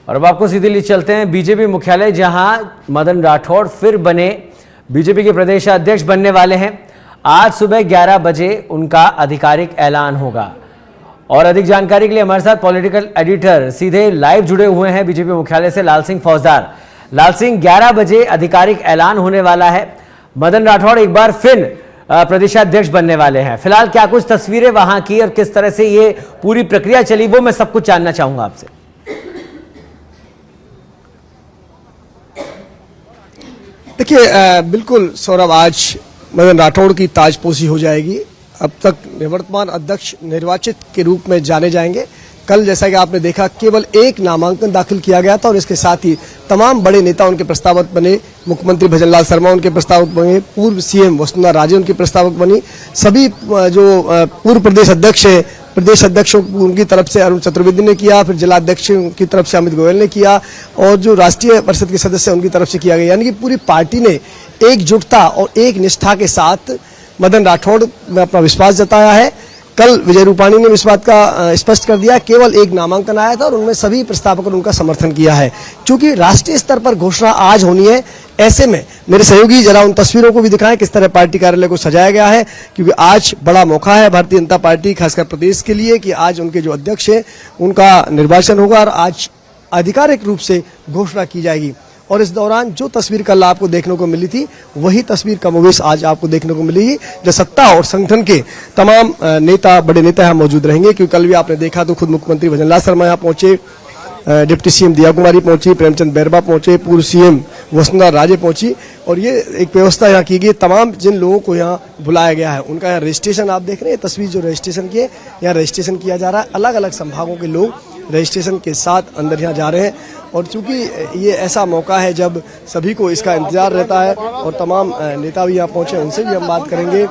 और अब आपको सीधे लिए चलते हैं बीजेपी मुख्यालय, जहां मदन राठौड़ फिर बने बीजेपी के प्रदेश अध्यक्ष बनने वाले हैं। आज सुबह 11 बजे उनका आधिकारिक ऐलान होगा। और अधिक जानकारी के लिए हमारे साथ पॉलिटिकल एडिटर सीधे लाइव जुड़े हुए हैं बीजेपी मुख्यालय से लाल सिंह फौजदार। लाल सिंह, 11 बजे आधिकारिक ऐलान होने वाला है। मदन राठौड़ एक बार फिर प्रदेशाध्यक्ष बनने वाले हैं। फिलहाल क्या कुछ तस्वीरें वहां की और किस तरह से ये पूरी प्रक्रिया चली, वो मैं सब कुछ जानना चाहूंगा आपसे। देखिए, बिल्कुल सौरभ, आज मदन राठौड़ की ताजपोशी हो जाएगी। अब तक निवर्तमान अध्यक्ष निर्वाचित के रूप में जाने जाएंगे। कल जैसा कि आपने देखा, केवल एक नामांकन दाखिल किया गया था और इसके साथ ही तमाम बड़े नेता उनके प्रस्तावक बने। मुख्यमंत्री भजनलाल शर्मा उनके प्रस्तावक बने, पूर्व सीएम वसुंधरा राजे उनकी प्रस्तावक बनी। सभी जो पूर्व प्रदेश अध्यक्ष है, प्रदेश अध्यक्षों उनकी तरफ से अरुण चतुर्वेदी ने किया, फिर जिलाध्यक्ष की तरफ से अमित गोयल ने किया और जो राष्ट्रीय परिषद के सदस्य उनकी तरफ से किया गया। यानी कि पूरी पार्टी ने एकजुटता और एक निष्ठा के साथ मदन राठौड़ में अपना विश्वास जताया है। कल विजय रूपाणी ने इस बात का स्पष्ट कर दिया, केवल एक नामांकन आया था और उनमें सभी प्रस्तावकों ने उनका समर्थन किया है। क्योंकि राष्ट्रीय स्तर पर घोषणा आज होनी है, ऐसे में मेरे सहयोगी जरा उन तस्वीरों को भी दिखाएं किस तरह पार्टी कार्यालय को सजाया गया है। क्योंकि आज बड़ा मौका है भारतीय जनता पार्टी खासकर प्रदेश के लिए कि आज उनके जो अध्यक्ष हैं उनका निर्वाचन होगा और आज आधिकारिक रूप से घोषणा की जाएगी। और इस दौरान जो तस्वीर कल आपको देखने को मिली थी, वही तस्वीर कमोबेश आज आपको देखने को मिलेगी। जो सत्ता और संगठन के तमाम नेता, बड़े नेता यहाँ मौजूद रहेंगे। क्योंकि कल भी आपने देखा तो खुद मुख्यमंत्री भजनलाल शर्मा यहाँ पहुंचे, डिप्टी सीएम दिया कुमारी पहुंची, प्रेमचंद बैरवा पहुंचे, पूर्व सीएम वसुंधरा राजे पहुंची। और ये एक व्यवस्था यहाँ की गई, तमाम जिन लोगों को यहाँ बुलाया गया है उनका यहाँ रजिस्ट्रेशन आप देख रहे हैं। तस्वीर जो रजिस्ट्रेशन की है, यहाँ रजिस्ट्रेशन किया जा रहा है। अलग अलग संभागों के लोग रजिस्ट्रेशन के साथ अंदर यहाँ जा रहे हैं। और चूंकि ये ऐसा मौका है जब सभी को इसका इंतजार रहता है और तमाम नेता भी यहाँ पहुंचे, उनसे भी हम बात करेंगे।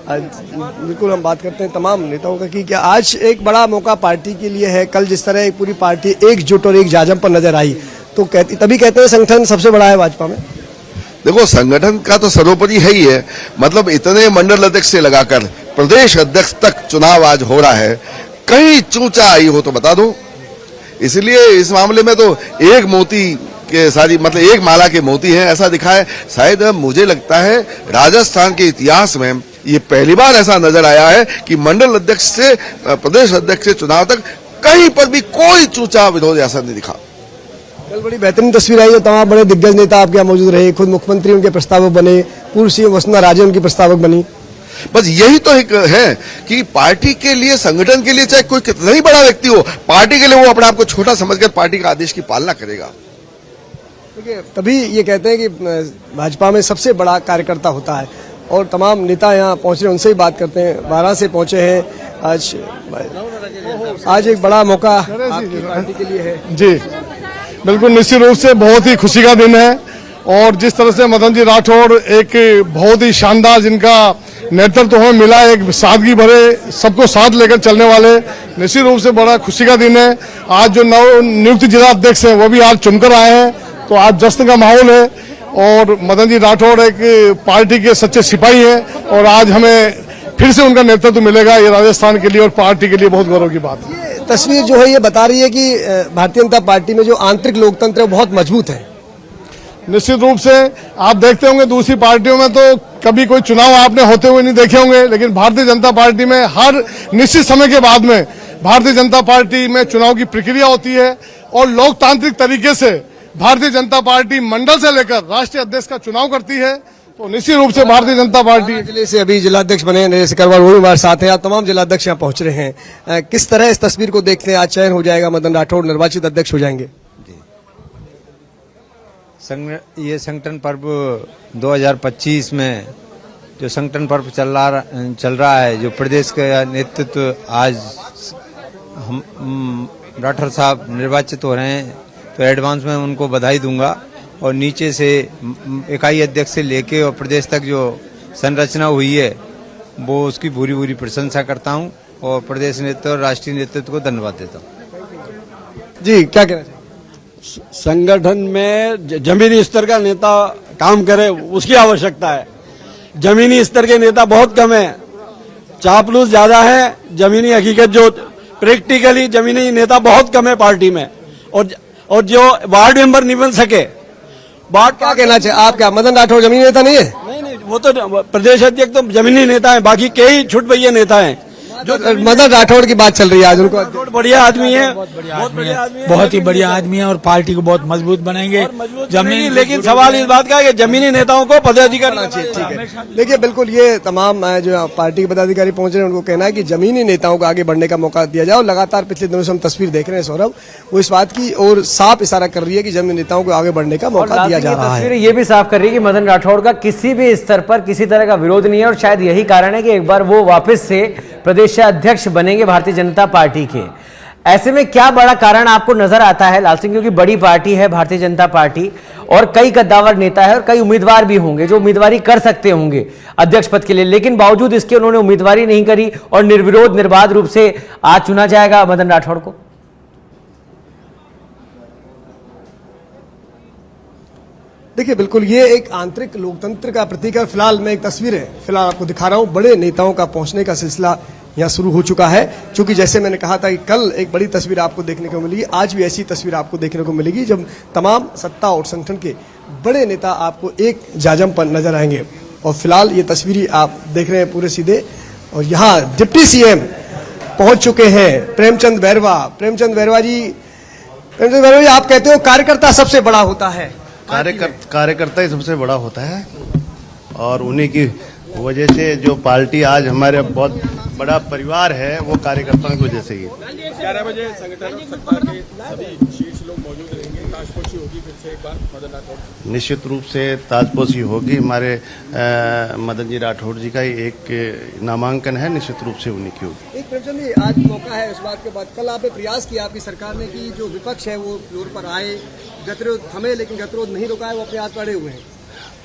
बिल्कुल हम बात करते हैं तमाम नेताओं का कि क्या आज एक बड़ा मौका पार्टी के लिए है। कल जिस तरह पूरी पार्टी एकजुट और एक जाजम पर नजर आई, तो तभी कहते हैं संगठन सबसे बड़ा है भाजपा में। देखो, संगठन का तो सर्वोपरि है ही है। मतलब इतने मंडल अध्यक्ष से लगाकर प्रदेश अध्यक्ष तक चुनाव आज हो रहा है। कहीं चूचा आई हो तो बता दो। इसलिए इस मामले में तो एक मोती के सारी, मतलब एक माला के मोती हैं, ऐसा दिखा है। शायद मुझे लगता है राजस्थान के इतिहास में ये पहली बार ऐसा नजर आया है कि मंडल अध्यक्ष से प्रदेश अध्यक्ष से चुनाव तक कहीं पर भी कोई चूचा विरोध ऐसा नहीं दिखा। कल बड़ी बेहतरीन तस्वीर आई है। तमाम बड़े दिग्गज नेता आपके यहाँ मौजूद रहे, खुद मुख्यमंत्री उनके प्रस्तावक बने, पूर्व सीएम वसुंधरा राजे उनकी प्रस्तावक बनी। बस यही तो एक है कि पार्टी के लिए, संगठन के लिए, चाहे कोई कितना ही बड़ा व्यक्ति हो, पार्टी के लिए वो अपने आप को छोटा समझकर पार्टी का आदेश की पालना करेगा। देखिए, तभी ये कहते हैं कि भाजपा में सबसे बड़ा कार्यकर्ता होता है। और तमाम नेता यहाँ पहुंच रहे हैं, उनसे ही बात करते हैं। वाराणसी से पहुंचे हैं आज एक बड़ा मौका आपकी पार्टी के लिए है। जी बिल्कुल, निश्चित रूप से बहुत ही खुशी का दिन है। और जिस तरह से मदन जी राठौड़ एक बहुत ही शानदार, जिनका नेतृत्व हमें मिला, एक सादगी भरे, सबको साथ लेकर चलने वाले, निश्चित रूप से बड़ा खुशी का दिन है। आज जो नव नियुक्त जिला अध्यक्ष हैं वो भी आज चुनकर आए हैं, तो आज जश्न का माहौल है। और मदन जी राठौड़ एक पार्टी के सच्चे सिपाही हैं और आज हमें फिर से उनका नेतृत्व मिलेगा। ये राजस्थान के लिए और पार्टी के लिए बहुत गौरव की बात है। ये तस्वीर जो है ये बता रही है कि भारतीय जनता पार्टी में जो आंतरिक लोकतंत्र है बहुत मजबूत है। निश्चित रूप से आप देखते होंगे दूसरी पार्टियों में तो कभी कोई चुनाव आपने होते हुए नहीं देखे होंगे, लेकिन भारतीय जनता पार्टी में हर निश्चित समय के बाद में भारतीय जनता पार्टी में चुनाव की प्रक्रिया होती है और लोकतांत्रिक तरीके से भारतीय जनता पार्टी मंडल से लेकर राष्ट्रीय अध्यक्ष का चुनाव करती है। तो निश्चित रूप से भारतीय जनता पार्टी जिले से अभी जिलाध्यक्ष बने नरेश करवाल, वो भी हमारे साथ हैं। तमाम जिलाध्यक्ष यहाँ पहुंच रहे हैं। किस तरह इस तस्वीर को देखते हैं, आज चयन हो जाएगा, मदन राठौड़ निर्वाचित अध्यक्ष हो जाएंगे। ये संगठन पर्व 2025 में जो संगठन पर्व चल रहा है, जो प्रदेश का नेतृत्व आज हम राठौर साहब निर्वाचित हो रहे हैं, तो एडवांस में उनको बधाई दूंगा। और नीचे से इकाई अध्यक्ष से लेके और प्रदेश तक जो संरचना हुई है वो उसकी पूरी पूरी प्रशंसा करता हूं और प्रदेश नेतृत्व और राष्ट्रीय नेतृत्व को धन्यवाद देता हूं। जी, क्या कहना चाहिए? संगठन में जमीनी स्तर का नेता काम करे, उसकी आवश्यकता है। जमीनी स्तर के नेता बहुत कम है, चापलूस ज्यादा है। जमीनी हकीकत जो प्रैक्टिकली जमीनी नेता बहुत कम है पार्टी में। और और जो वार्ड मेंबर नहीं बन सके, वार्ड क्या कहना चाहिए आप? क्या मदन राठौड़ जमीनी नेता नहीं है? नहीं, वो तो प्रदेश अध्यक्ष तो जमीनी नेता है, बाकी कई छुट भैया नेता हैं। जो मदन राठौड़ की बात चल रही है आज, उनको बहुत बढ़िया आदमी है, बहुत बढ़िया आदमी है, बहुत ही बढ़िया आदमी है और पार्टी को बहुत मजबूत बनाएंगे। जमीनी, लेकिन सवाल इस बात का है कि जमीनी नेताओं को पदाधिकारी चाहिए। ठीक है, देखिए बिल्कुल ये तमाम जो पार्टी के पदाधिकारी पहुंच रहे हैं, उनको कहना है कि जमीनी नेताओं को आगे बढ़ने का मौका दिया जाए। और लगातार पिछले दिनों से हम तस्वीर देख रहे हैं सौरभ, वो इस बात की और साफ इशारा कर रही है कि जमीनी नेताओं को आगे बढ़ने का मौका दिया जा रहा है। तस्वीरें ये भी साफ कर रही है कि मदन राठौड़ का किसी भी स्तर पर किसी तरह का विरोध नहीं है, और शायद यही कारण है कि एक बार वो वापस से प्रदेश अध्यक्ष बनेंगे भारतीय जनता पार्टी के। ऐसे में क्या बड़ा कारण आपको नजर आता है लाल सिंह? क्योंकि बड़ी पार्टी है भारतीय जनता पार्टी और कई कद्दावर नेता है और कई उम्मीदवार भी होंगे जो उम्मीदवारी कर सकते होंगे अध्यक्ष पद के लिए, लेकिन बावजूद इसके उन्होंने उम्मीदवारी नहीं करी और निर्विरोध निर्बाध रूप से आज चुना जाएगा मदन राठौड़ को। देखिए बिल्कुल ये एक आंतरिक लोकतंत्र का प्रतीक है। फिलहाल मैं एक तस्वीर है फिलहाल आपको दिखा रहा हूं, बड़े नेताओं का पहुंचने का सिलसिला यहाँ शुरू हो चुका है। क्योंकि जैसे मैंने कहा था कि कल एक बड़ी तस्वीर आपको देखने को मिलेगी, आज भी ऐसी तस्वीर आपको देखने को मिलेगी जब तमाम सत्ता और संगठन के बड़े नेता आपको एक जाजम पर नजर आएंगे। और फिलहाल ये तस्वीर आप देख रहे हैं पूरे सीधे, और यहाँ डिप्टी सीएम पहुंच चुके हैं प्रेमचंद बैरवा। प्रेमचंद बैरवा जी, आप कहते हो कार्यकर्ता सबसे बड़ा होता है। कार्यकर्ता ही सबसे बड़ा होता है और उन्हीं की वजह से जो पार्टी आज हमारे बहुत बड़ा परिवार है वो कार्यकर्ताओं की वजह से ही। 11 बजे संगठन सत्ता के सभी शीर्ष लोग मौजूद रहेंगे। ताजपोशी होगी फिर से एक बार मदन राठौड़। निश्चित रूप से ताजपोशी होगी। हमारे मदन जी राठौड़ जी का ही एक नामांकन है, निश्चित रूप से उन्हीं की होगी। एक प्रेमचंद जी, आज मौका है इस बात के बाद, कल आपने प्रयास किया आपकी सरकार ने कि जो विपक्ष है वो फ्लोर पर आए, गतिरोध थमे, लेकिन गतिरोध नहीं रुका है, वो अपने हाथ पड़े हुए हैं।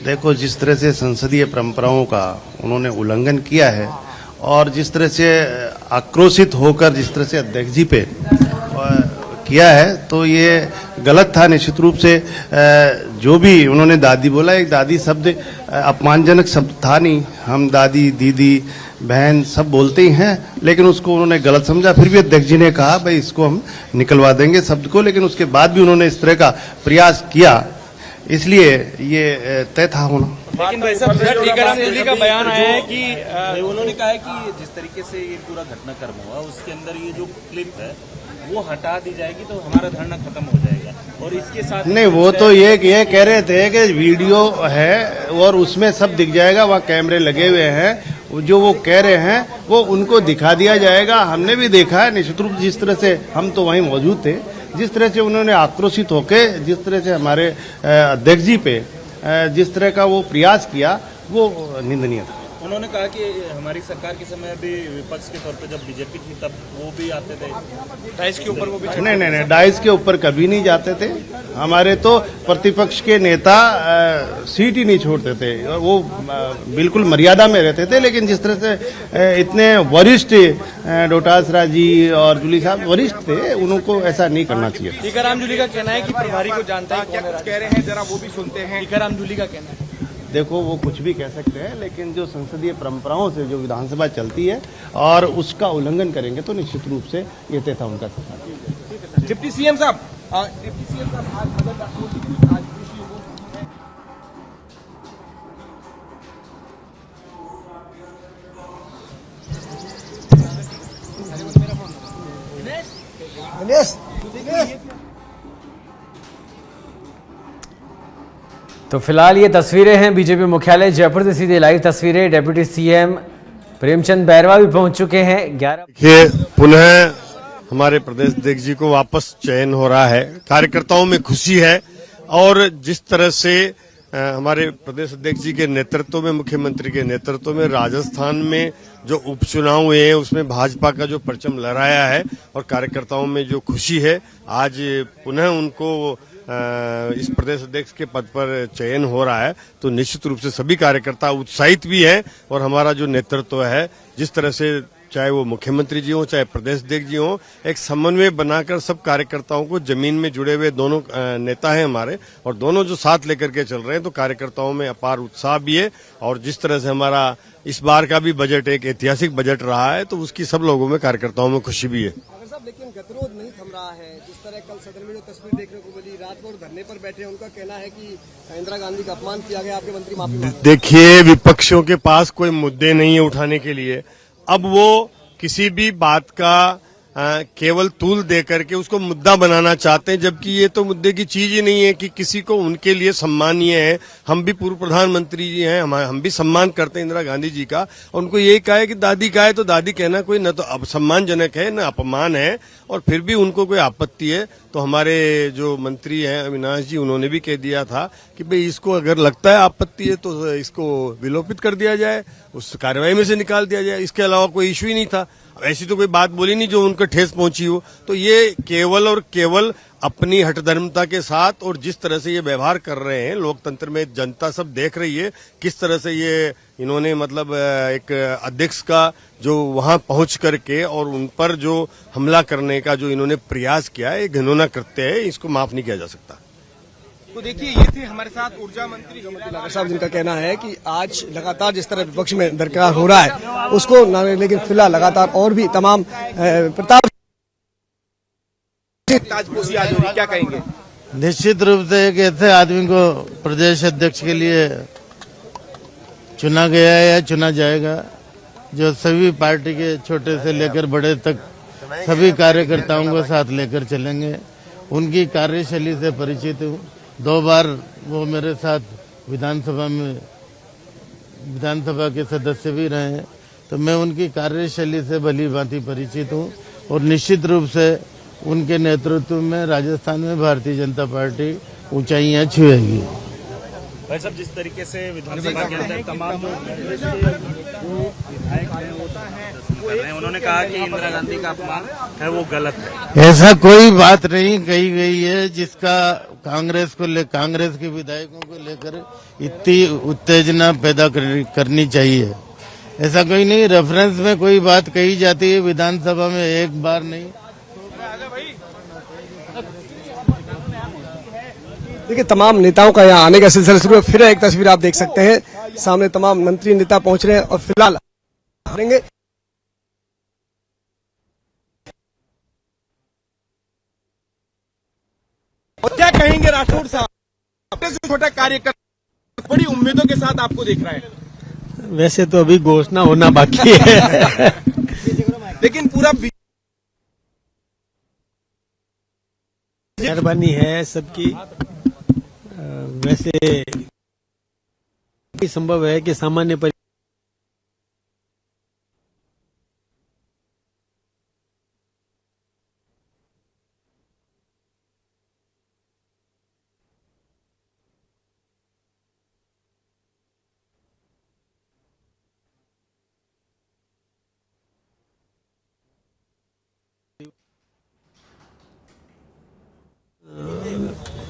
देखो जिस तरह से संसदीय परंपराओं का उन्होंने उल्लंघन किया है और जिस तरह से आक्रोशित होकर जिस तरह से अध्यक्ष जी पे किया है, तो ये गलत था निश्चित रूप से। जो भी उन्होंने दादी बोला, एक दादी शब्द अपमानजनक शब्द था नहीं। हम दादी, दीदी, बहन सब बोलते ही हैं, लेकिन उसको उन्होंने गलत समझा। फिर भी अध्यक्ष जी ने कहा भाई इसको हम निकलवा देंगे शब्द को, लेकिन उसके बाद भी उन्होंने इस तरह का प्रयास किया, इसलिए ये तय था होना। लेकिन भाई साहब टीकाराम जूली का बयान आया है कि उन्होंने कहा है कि जिस तरीके से ये पूरा घटनाक्रम हुआ उसके अंदर ये जो क्लिप है वो हटा दी जाएगी तो हमारा धरना खत्म हो जाएगा। और इसके साथ नहीं, वो तो ये कह रहे थे कि वीडियो है और उसमें सब दिख जाएगा, वहाँ कैमरे लगे हुए हैं, जो वो कह रहे हैं वो उनको दिखा दिया जाएगा। हमने भी देखा है निश्चित रूप, जिस तरह से हम तो वहीं मौजूद थे, जिस तरह से उन्होंने आक्रोशित होकर जिस तरह से हमारे अध्यक्ष जी पे जिस तरह का वो प्रयास किया वो निंदनीय था। उन्होंने कहा कि हमारी सरकार के समय भी विपक्ष के तौर पे जब बीजेपी थी तब वो भी आते थे डाइस के ऊपर, वो भी नहीं, डाइस के ऊपर कभी नहीं जाते थे। हमारे तो प्रतिपक्ष के नेता सीट ही नहीं छोड़ते थे, वो बिल्कुल मर्यादा में रहते थे। लेकिन जिस तरह से इतने वरिष्ठ डोटासरा जी और जूली साहब वरिष्ठ थे, उनको ऐसा नहीं करना चाहिए। टीकाराम जूली का कहना है कि प्रभारी को जानता है, क्या कुछ कह रहे हैं, जरा वो भी सुनते हैं। टीकाराम जूली का कहना है, देखो वो कुछ भी कह सकते हैं, लेकिन जो संसदीय परंपराओं से जो विधानसभा चलती है और उसका उल्लंघन करेंगे तो निश्चित रूप से ये तय था उनका। डिप्टी सीएम साहब, आज मदन राठौड़ जी की ताजपोशी होगी। तो फिलहाल ये तस्वीरें हैं बीजेपी मुख्यालय जयपुर से सीधे लाइव तस्वीरें। डेप्यूटी सीएम प्रेमचंद बैरवा भी पहुंच चुके हैं। 11 देखिए पुनः हमारे प्रदेश अध्यक्ष जी को वापस चयन हो रहा है, कार्यकर्ताओं में खुशी है। और जिस तरह से हमारे प्रदेश अध्यक्ष जी के नेतृत्व में, मुख्यमंत्री के नेतृत्व में राजस्थान में जो उपचुनाव हुए हैं उसमें भाजपा का जो परचम लहराया है और कार्यकर्ताओं में जो खुशी है, आज पुनः उनको इस प्रदेश अध्यक्ष के पद पर चयन हो रहा है, तो निश्चित रूप से सभी कार्यकर्ता उत्साहित भी हैं। और हमारा जो नेतृत्व है, जिस तरह से चाहे वो मुख्यमंत्री जी हो चाहे प्रदेश अध्यक्ष जी हो, एक समन्वय बनाकर सब कार्यकर्ताओं को, जमीन में जुड़े हुए दोनों नेता हैं हमारे और दोनों जो साथ लेकर के चल रहे हैं, तो कार्यकर्ताओं में अपार उत्साह भी है। और जिस तरह से हमारा इस बार का भी बजट एक ऐतिहासिक बजट रहा है, तो उसकी सब लोगों में, कार्यकर्ताओं में खुशी भी है। लेकिन गतिरोध नहीं थम रहा है, जिस तरह कल सदन में जो तस्वीर देखने को मिली, रात भर धरने पर बैठे, उनका कहना है कि इंदिरा गांधी का अपमान किया गया, आपके मंत्री माफी मांगे। देखिए, विपक्षों के पास कोई मुद्दे नहीं है उठाने के लिए। अब वो किसी भी बात का केवल तूल दे करके उसको मुद्दा बनाना चाहते हैं, जबकि ये तो मुद्दे की चीज ही नहीं है कि किसी को उनके लिए सम्मानीय है। हम भी पूर्व प्रधानमंत्री जी हैं, हम भी सम्मान करते हैं इंदिरा गांधी जी का। और उनको यही कहा है कि दादी का है तो दादी कहना कोई न तो सम्मानजनक है न अपमान है। और फिर भी उनको कोई आपत्ति है तो हमारे जो मंत्री हैं अविनाश जी, उन्होंने भी कह दिया था कि भाई इसको अगर लगता है आपत्ति है तो इसको विलोपित कर दिया जाए, उस कार्यवाही में से निकाल दिया जाए। इसके अलावा कोई इश्यू ही नहीं था। ऐसी तो कोई बात बोली नहीं जो उनको ठेस पहुंची हो। तो ये केवल और केवल अपनी हठधर्मता के साथ और जिस तरह से ये व्यवहार कर रहे हैं, लोकतंत्र में जनता सब देख रही है किस तरह से ये इन्होंने मतलब एक अध्यक्ष का जो वहां पहुंच करके और उन पर जो हमला करने का जो इन्होंने प्रयास किया है, घिनौना कृत्य है, इसको माफ नहीं किया जा सकता। तो देखिए, ये थे हमारे साथ ऊर्जा मंत्री लागर साहब, जिनका कहना है कि आज लगातार जिस तरह विपक्ष में दरकिनार हो रहा है उसको न, लेकिन फिलहाल लगातार और भी तमाम प्रताप ताजपोशी आज हो रही, क्या कहेंगे? निश्चित रूप से एक ऐसे आदमी को प्रदेश अध्यक्ष के लिए चुना गया है या चुना जाएगा जो सभी पार्टी के छोटे से लेकर बड़े तक सभी कार्यकर्ताओं को साथ लेकर चलेंगे। उनकी कार्यशैली से परिचित हूँ। 2 बार वो मेरे साथ विधानसभा के सदस्य भी रहे हैं, तो मैं उनकी कार्यशैली से भली भांति परिचित हूँ। और निश्चित रूप से उनके नेतृत्व में राजस्थान में भारतीय जनता पार्टी ऊंचाइयां छुएगी। भाई साहब, जिस तरीके से विधानसभा के अंदर तमाम जो विधायक हैं वो कर रहे हैं, उन्होंने कहा कि इंदिरा गांधी का अपमान है वो गलत है। ऐसा कोई बात नहीं कही गई है जिसका कांग्रेस के विधायकों को लेकर इतनी उत्तेजना पैदा करनी चाहिए। ऐसा कोई नहीं, रेफरेंस में कोई बात कही जाती है विधानसभा में, एक बार नहीं। देखिए, तमाम नेताओं का यहाँ आने का सिलसिला शुरू है। फिर एक तस्वीर आप देख सकते हैं, सामने तमाम मंत्री नेता पहुंच रहे हैं और फिलहाल करेंगे। और क्या कहेंगे राठौड़ साहब, छोटा कार्यकर्ता बड़ी उम्मीदों के साथ आपको देख रहा है? वैसे तो अभी घोषणा होना बाकी है लेकिन पूरा मेहरबानी है सबकी। वैसे संभव है कि सामान्य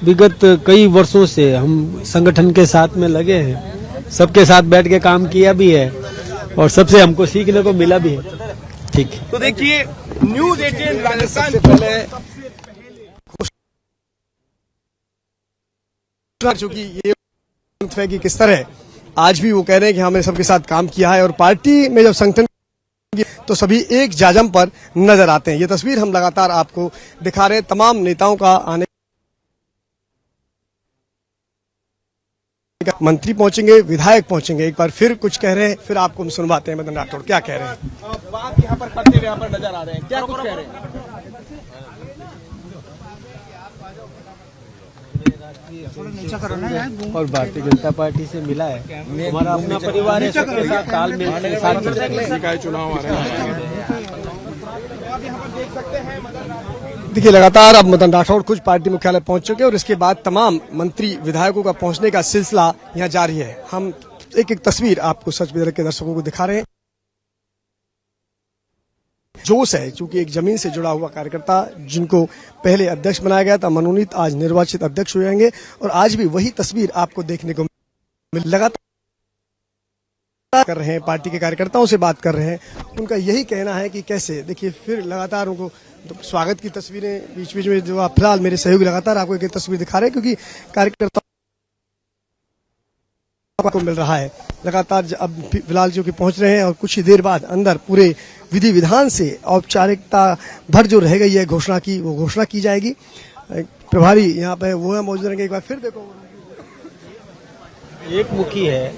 विगत कई वर्षों से हम संगठन के साथ में लगे हैं, सबके साथ बैठ के काम किया भी है और सबसे हमको सीखने को मिला भी है। ठीक है, तो देखिए, न्यूज 18 राजस्थान पहले चूंकि ये है कि किस तरह आज भी वो कह रहे हैं कि हमने सबके साथ काम किया है और पार्टी में जब संगठन तो सभी एक जाजम पर नजर आते हैं। ये तस्वीर हम लगातार आपको दिखा रहे हैं। तमाम नेताओं का आने, मंत्री पहुंचेंगे, विधायक पहुंचेंगे, एक बार फिर कुछ कह रहे हैं, फिर आपको हम सुनवाते हैं। मदन राठौड़ क्या कह रहे हैं? बात यहाँ पर करते हुए यहाँ पर नजर आ रहे हैं, क्या कुछ कह रहे हैं? और भारतीय जनता पार्टी से मिला है, हमारा अपना परिवार है, सबके साथ तालमेल के साथ चुनाव आ रहे हैं। देखिए, लगातार अब मदन राठौड़ कुछ पार्टी मुख्यालय पहुंच चुके हैं और इसके बाद तमाम मंत्री विधायकों का पहुंचने का सिलसिला यहां जारी है। हम एक एक तस्वीर आपको सच विदर्भ के दर्शकों को दिखा रहे हैं। जोश है, चूंकि एक जमीन से जुड़ा हुआ कार्यकर्ता जिनको पहले अध्यक्ष बनाया गया था, मनोनीत, आज निर्वाचित अध्यक्ष हो जाएंगे और आज भी वही तस्वीर आपको देखने को लगातार कर रहे हैं। पार्टी के कार्यकर्ताओं से बात कर रहे हैं, उनका यही कहना है कि कैसे, देखिए फिर लगातार उनको स्वागत की तस्वीरें बीच बीच में जो आप फिलहाल मेरे सहयोगी लगातार आपको एक तस्वीर दिखा रहे हैं, क्योंकि कार्यकर्ता को मिल रहा है लगातार। अब फिलहाल जो कि पहुंच रहे हैं और कुछ ही देर बाद अंदर पूरे विधि विधान से औपचारिकता भर जो रह गई है घोषणा की, वो घोषणा की जाएगी। प्रभारी यहाँ पे वो है, मौजूद रहेंगे। एक बार फिर देखो, एक मुखी है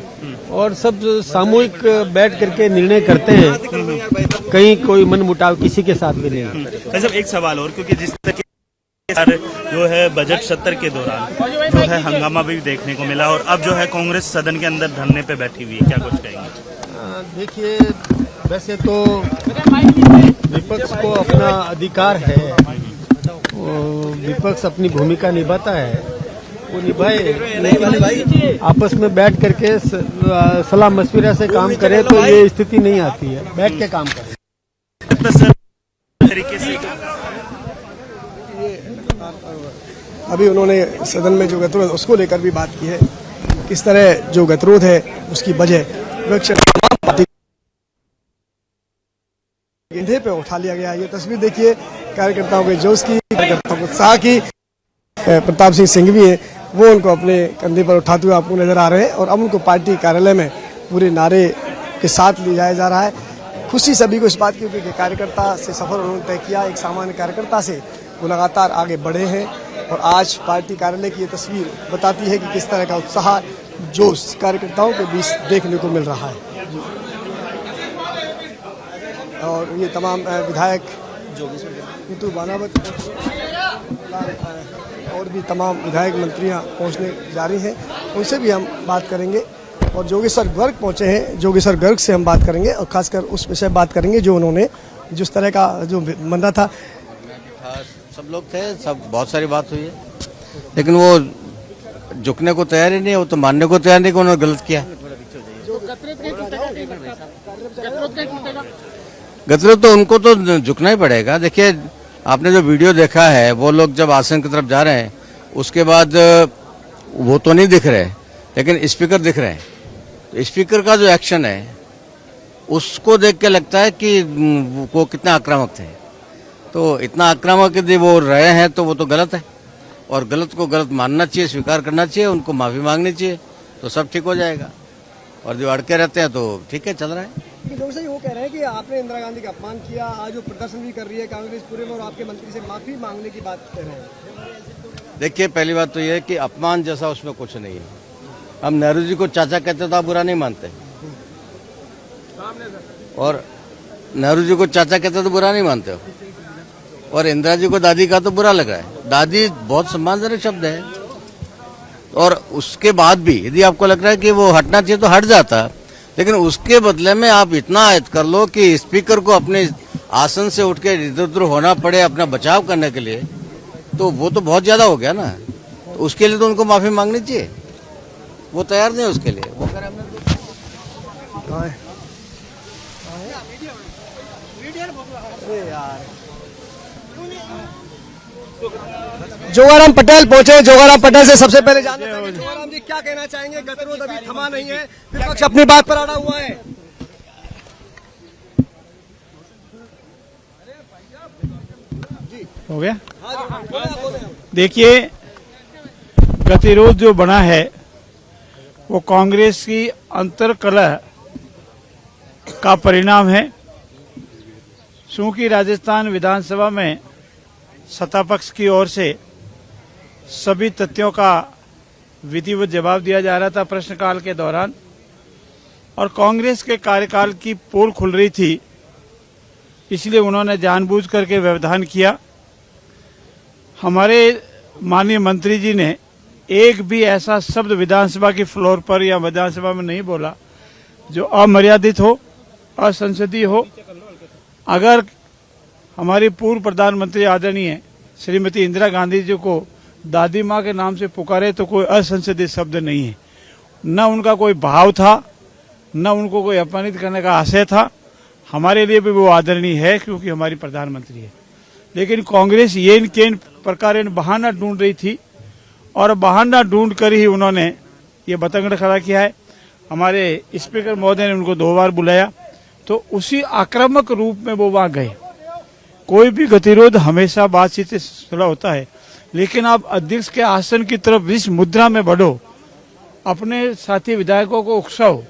और सब सामूहिक बैठ करके निर्णय करते हैं, कहीं कोई मन मुटाव किसी के साथ भी नहीं। भाई साहब एक सवाल और, क्योंकि जिस तरह के जो है बजट सत्र के दौरान जो है हंगामा भी देखने को मिला और अब जो है कांग्रेस सदन के अंदर धरने पे बैठी हुई है, क्या कुछ कहेंगे? देखिए, वैसे तो विपक्ष को अपना अधिकार है, विपक्ष अपनी भूमिका निभाता है, वो निभाए, लेकिन आपस में बैठ करके सलाह मशविरा से काम करे तो ये स्थिति नहीं आती है। बैठ के काम करें। तरीके से अभी उन्होंने सदन में जो गतिरोध उसको लेकर भी बात की है, किस तरह जो गतिरोध है उसकी वजह विपक्ष पार्टी कंधे पे उठा लिया गया। ये तस्वीर देखिए कार्यकर्ताओं के जोश की, कार्यकर्ताओं के उत्साह की। प्रताप सिंह सिंघवी है, वो उनको अपने कंधे पर उठाते हुए आपको नजर आ रहे हैं और अब उनको पार्टी कार्यालय में पूरे नारे के साथ ले जाया जा रहा है। खुशी सभी को इस बात की कि कार्यकर्ता से सफर उन्होंने तय किया, एक सामान्य कार्यकर्ता से वो लगातार आगे बढ़े हैं और आज पार्टी कार्यालय की ये तस्वीर बताती है कि किस तरह का उत्साह, जोश कार्यकर्ताओं के बीच देखने को मिल रहा है। और ये तमाम विधायक नीतू बानावत और भी तमाम विधायक मंत्रियां पहुंचने जा रही हैं, उनसे भी हम बात करेंगे। और जोगेश्वर गर्ग पहुंचे हैं, जोगेश्वर गर्ग से हम बात करेंगे और खासकर उस विषय बात करेंगे जो उन्होंने जिस तरह का जो बंदा था। सब लोग थे, सब बहुत सारी बात हुई है, लेकिन वो झुकने को तैयार ही नहीं, वो तो मानने को तैयार नहीं कि उन्होंने गलत किया। गतिरोध तो उनको तो झुकना ही पड़ेगा। देखिए, आपने जो वीडियो देखा है, वो लोग जब आसन की तरफ जा रहे हैं उसके बाद वो तो नहीं दिख रहे, लेकिन स्पीकर दिख रहे हैं। तो स्पीकर का जो एक्शन है उसको देख के लगता है कि वो कितने आक्रामक थे। तो इतना आक्रामक यदि वो रहे हैं तो वो तो गलत है, और गलत को गलत मानना चाहिए, स्वीकार करना चाहिए, उनको माफी मांगनी चाहिए, तो सब ठीक हो जाएगा। और जो अड़के रहते हैं तो ठीक है, चल रहा है। डॉक्टर साहब वो कह रहे हैं कि आपने इंदिरा गांधी का अपमान किया, आज वो प्रदर्शन भी कर रही है कांग्रेस पूरे में और आपके मंत्री से माफी मांगने की बात कह रहे हैं। देखिए, पहली बात तो ये है कि अपमान जैसा उसमें कुछ नहीं है। हम नेहरू जी को चाचा कहते तो आप बुरा नहीं मानते, और नेहरू जी को चाचा कहते तो बुरा नहीं मानते हो, और इंदिरा जी को दादी का तो बुरा लग रहा है। दादी बहुत सम्मानजनक शब्द है, और उसके बाद भी यदि आपको लग रहा है कि वो हटना चाहिए तो हट जाता, लेकिन उसके बदले में आप इतना आयत कर लो कि स्पीकर को अपने आसन से उठ के इधर उधर होना पड़े अपना बचाव करने के लिए, तो वो तो बहुत ज्यादा हो गया ना। तो उसके लिए तो उनको माफी मांगनी चाहिए, वो तैयार नहीं उसके लिए। वो कह रहे जोगाराम पटेल पहुंचे। जोगाराम पटेल से सबसे पहले जानना चाहेंगे, जोगाराम जी क्या कहना चाहेंगे? गतिरोध अभी थमा नहीं है, विपक्ष अपनी बात पर अड़ा हुआ है। हो गया। देखिए, गतिरोध जो बना है वो कांग्रेस की अंतर्कलह का परिणाम है। चूंकि राजस्थान विधानसभा में सत्ता पक्ष की ओर से सभी तथ्यों का विधिवत जवाब दिया जा रहा था प्रश्नकाल के दौरान, और कांग्रेस के कार्यकाल की पोल खुल रही थी, इसलिए उन्होंने जानबूझ करके व्यवधान किया। हमारे माननीय मंत्री जी ने एक भी ऐसा शब्द विधानसभा की फ्लोर पर या विधानसभा में नहीं बोला जो अमर्यादित हो, असंसदीय हो। अगर हमारी पूर्व प्रधानमंत्री आदरणीय श्रीमती इंदिरा गांधी जी को दादी माँ के नाम से पुकारे तो कोई असंसदीय शब्द नहीं है। न उनका कोई भाव था, न उनको कोई अपमानित करने का आशय था। हमारे लिए भी वो आदरणीय है क्योंकि हमारी प्रधानमंत्री है। लेकिन कांग्रेस ये इन प्रकार बहाना ढूंढ रही थी, और बहाना ढूंढ कर ही उन्होंने ये बतंगड़ खड़ा किया है। हमारे स्पीकर महोदय ने उनको 2 बार बुलाया, तो उसी आक्रामक रूप में वो वहां गए। कोई भी गतिरोध हमेशा बातचीत से सुलह होता है, लेकिन आप अध्यक्ष के आसन की तरफ इस मुद्रा में बढ़ो, अपने साथी विधायकों को उकसाओ,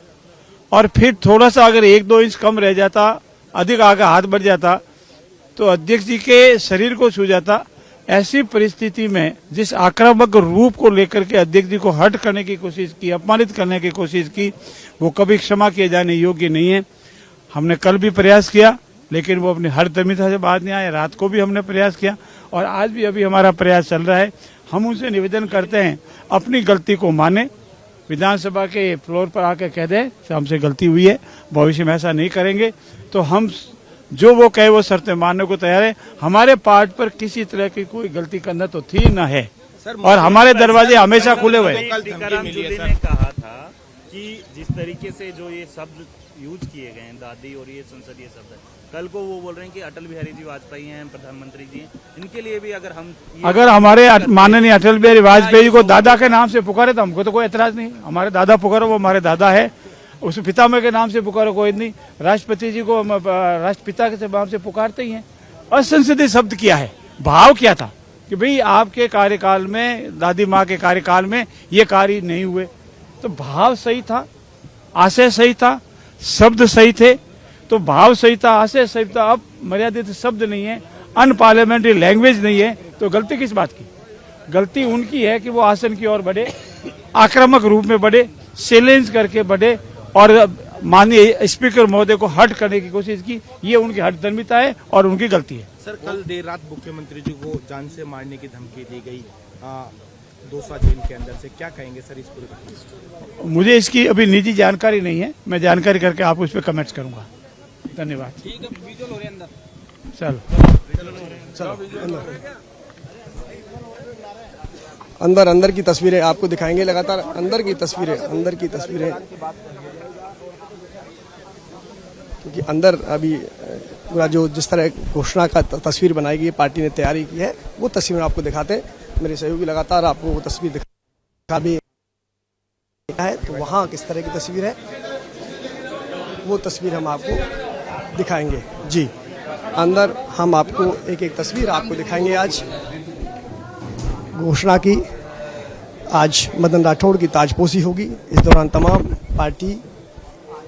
और फिर थोड़ा सा अगर 1-2 इंच कम रह जाता अधिक आगे हाथ बढ़ जाता तो अध्यक्ष जी के शरीर को छू जाता। ऐसी परिस्थिति में जिस आक्रामक रूप को लेकर के अध्यक्ष जी को हट करने की कोशिश की, अपमानित करने की कोशिश की, वो कभी क्षमा किए जाने योग्य नहीं है। हमने कल भी प्रयास किया लेकिन वो अपनी हरदमिता से बाहर नहीं आए। रात को भी हमने प्रयास किया और आज भी अभी हमारा प्रयास चल रहा है। हम उनसे निवेदन करते हैं अपनी गलती को माने, विधानसभा के फ्लोर पर आकर कह दें कि हमसे गलती हुई है, भविष्य में ऐसा नहीं करेंगे। तो हम जो वो कहे वो शर्तें मानने को तैयार है। हमारे पार्ट पर किसी तरह की कोई गलती करना तो थी न है और हमारे दरवाजे हमेशा खुले हुए हैं। ने कहा था कि जिस तरीके से जो ये शब्द यूज किए गए हैं, दादी और ये संसदीय शब्द, कल को वो बोल रहे हैं कि अटल बिहारी जी वाजपेयी हैं, प्रधानमंत्री जी हैं, इनके लिए भी अगर हमारे माननीय अटल बिहारी वाजपेयी को दादा के नाम से पुकारे तो हमको तो कोई एतराज नहीं। हमारे दादा पुकारो, वो हमारे दादा है। उस पितामह के नाम से पुकारो, कोई नहीं। राष्ट्रपति जी को राष्ट्रपिता के नाम से पुकारते ही हैं। असंसदीय शब्द किया है, भाव क्या था कि भाई आपके कार्यकाल में, दादी माँ के कार्यकाल में ये कार्य नहीं हुए। तो भाव सही था, आशय सही था, शब्द सही थे, तो भाव सही था, आशय सही था। अब मर्यादित शब्द नहीं है, अनपार्लियामेंट्री लैंग्वेज नहीं है, तो गलती किस बात की? गलती उनकी है कि वो आसन की ओर बढ़े, आक्रामक रूप में बढ़े, चैलेंज करके बढ़े और माननीय स्पीकर महोदय को हट करने की कोशिश की। ये उनकी हठधर्मिता है और उनकी गलती है। सर, कल देर रात मुख्यमंत्री जी को जान से मारने की धमकी दी गई दौसा जेल के अंदर से, क्या कहेंगे सर इस पूरे घटना? मुझे इसकी अभी निजी जानकारी नहीं है, मैं जानकारी करके आपको इस पर कमेंट्स करूंगा। धन्यवाद। चलो अंदर की तस्वीरें आपको दिखाएंगे, लगातार अंदर की तस्वीरें क्योंकि अंदर अभी पूरा जो जिस तरह घोषणा का तस्वीर बनाई गई है, पार्टी ने तैयारी की है, वो तस्वीर आपको दिखाते हैं। मेरे सहयोगी लगातार आपको वो तस्वीर दिखा भी है, तो वहाँ किस तरह की तस्वीर है वो तस्वीर हम आपको दिखाएंगे। जी, अंदर हम आपको एक एक तस्वीर आपको दिखाएंगे। आज घोषणा की, आज मदन राठौड़ की ताजपोशी होगी। इस दौरान तमाम पार्टी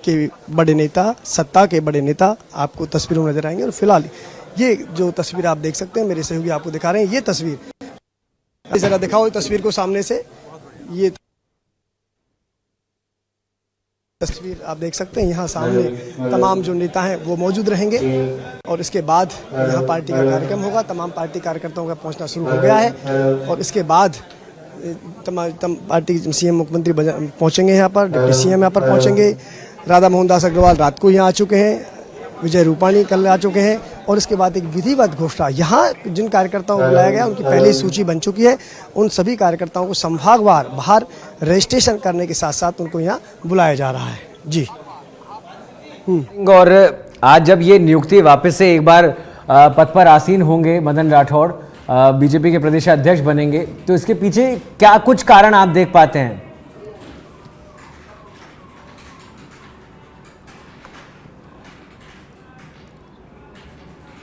के बड़े नेता, सत्ता के बड़े नेता आपको तस्वीरों में नजर आएंगे। और फिलहाल ये जो तस्वीर आप देख सकते हैं, मेरे सहयोगी आपको दिखा रहे हैं, ये तस्वीर जरा दिखाओ तस्वीर को सामने से। ये तस्वीर आप देख सकते हैं, यहाँ सामने तमाम जो नेता हैं वो मौजूद रहेंगे और इसके बाद यहाँ पार्टी का कार्यक्रम होगा। तमाम पार्टी कार्यकर्ताओं का पहुँचना शुरू हो गया है और इसके बाद तमाम पार्टी सीएम मुख्यमंत्री पहुँचेंगे यहाँ पर, डिप्टी सीएम यहाँ पर पहुँचेंगे। राधा मोहन दास अग्रवाल रात को यहाँ आ चुके हैं, विजय रूपाणी कल आ चुके हैं और इसके बाद एक विधिवत घोषणा, यहाँ जिन कार्यकर्ताओं को बुलाया गया उनकी पहले सूची बन चुकी है। उन सभी कार्यकर्ताओं को संभागवार बाहर रजिस्ट्रेशन करने के साथ साथ उनको यहाँ बुलाया जा रहा है। जी। और आज जब ये नियुक्ति वापस से एक बार पद पर आसीन होंगे, मदन राठौड़ बीजेपी के प्रदेश अध्यक्ष बनेंगे, तो इसके पीछे क्या कुछ कारण आप देख पाते हैं?